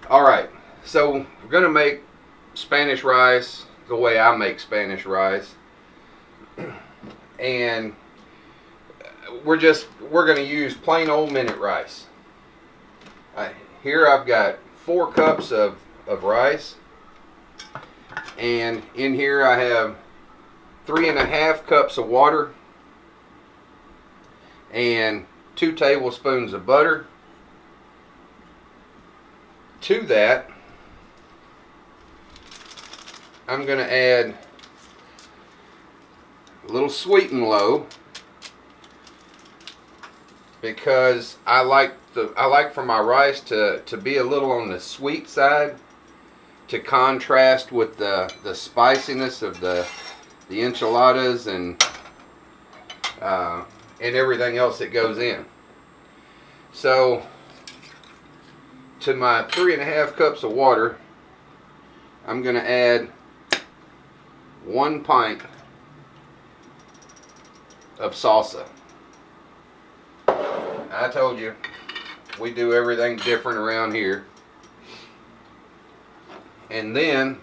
Alright, so we're going to make Spanish rice the way I make Spanish rice. And we're going to use plain old minute rice. Here I've got 4 cups of rice. And in here I have 3.5 cups of water and 2 tablespoons of butter. To that, I'm going to add a little sweet and low, because I like for my rice to be a little on the sweet side, to contrast with the spiciness of the enchiladas and everything else that goes in. So to my 3.5 cups of water, I'm going to add 1 pint of salsa. I told you, we do everything different around here. And then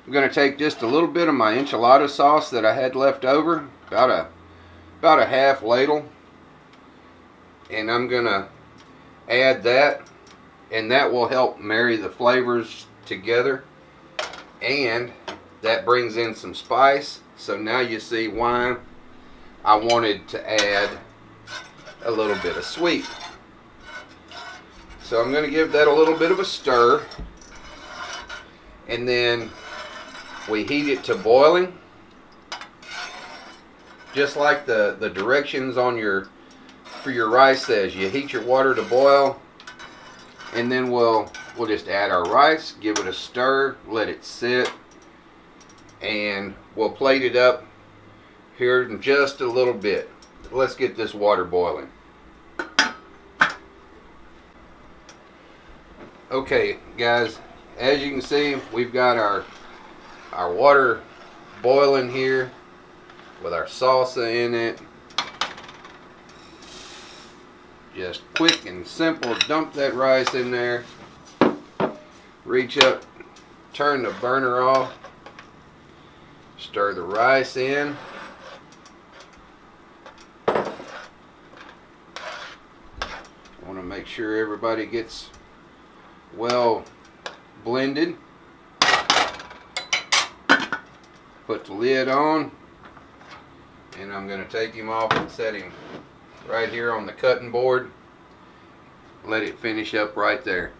I'm going to take just a little bit of my enchilada sauce that I had left over, about a half ladle, and I'm going to add that, and that will help marry the flavors together, and that brings in some spice. So now you see why I wanted to add a little bit of sweet. So I'm going to give that a little bit of a stir, and then we heat it to boiling, just like the directions on for your rice says. You heat your water to boil, and then we'll just add our rice, give it a stir, let it sit, and we'll plate it up here in just a little bit. Let's get this water boiling. Okay, guys, as you can see, we've got our water boiling here with our salsa in it. Just quick and simple, dump that rice in there, reach up, turn the burner off, stir the rice in. I want to make sure everybody gets well blended. Put the lid on, and I'm going to take him off and set him right here on the cutting board. Let it finish up right there.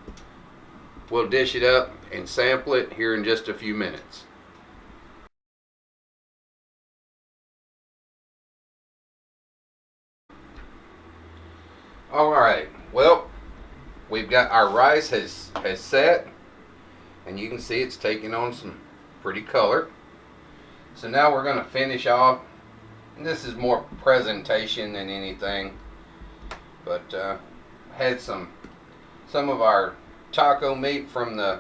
We'll dish it up and sample it here in just a few minutes. Alright, well, we've got our rice has set, and you can see it's taking on some pretty color. So now we're going to finish off, and this is more presentation than anything, but had some of our taco meat from the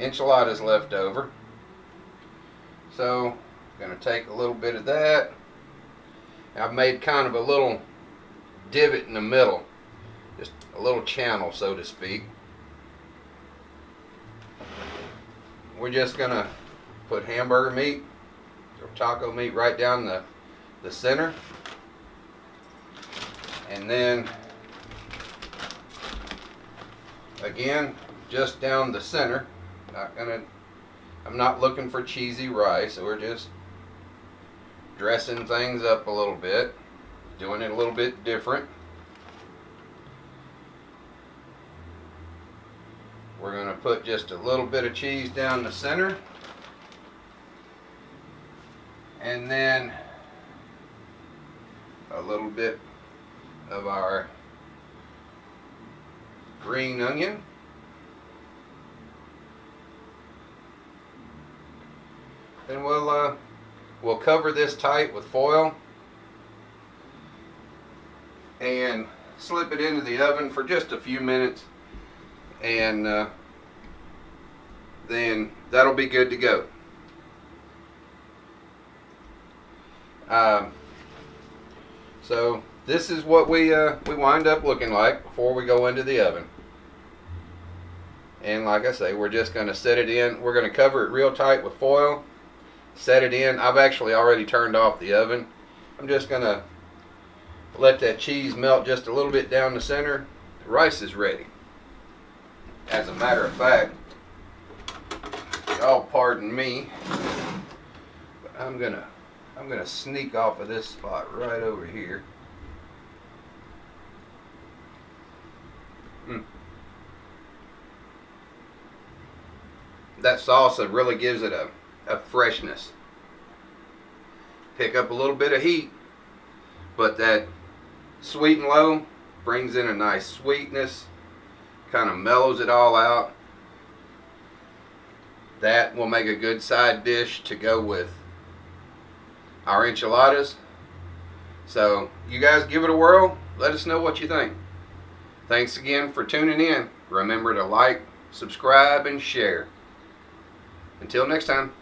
enchiladas left over. So I'm going to take a little bit of that. I've made kind of a little divot in the middle, just a little channel, so to speak. We're just going to put hamburger meat or taco meat right down the center, and then again just down the center. I'm not looking for cheesy rice, so we're just dressing things up a little bit, doing it a little bit different. We're going to put just a little bit of cheese down the center, and then a little bit of our green onion. Then we'll cover this tight with foil and slip it into the oven for just a few minutes, and then that'll be good to go. So this is what we wind up looking like before we go into the oven. And like I say, we're just going to set it in. We're going to cover it real tight with foil. Set it in. I've actually already turned off the oven. I'm just going to let that cheese melt just a little bit down the center. The rice is ready. As a matter of fact, y'all pardon me, but I'm gonna sneak off of this spot right over here. That salsa really gives it a freshness. Pick up a little bit of heat, but that sweet and low brings in a nice sweetness, kind of mellows it all out. That will make a good side dish to go with our enchiladas. So you guys give it a whirl. Let us know what you think. Thanks again for tuning in. Remember to like, subscribe, and share. Until next time.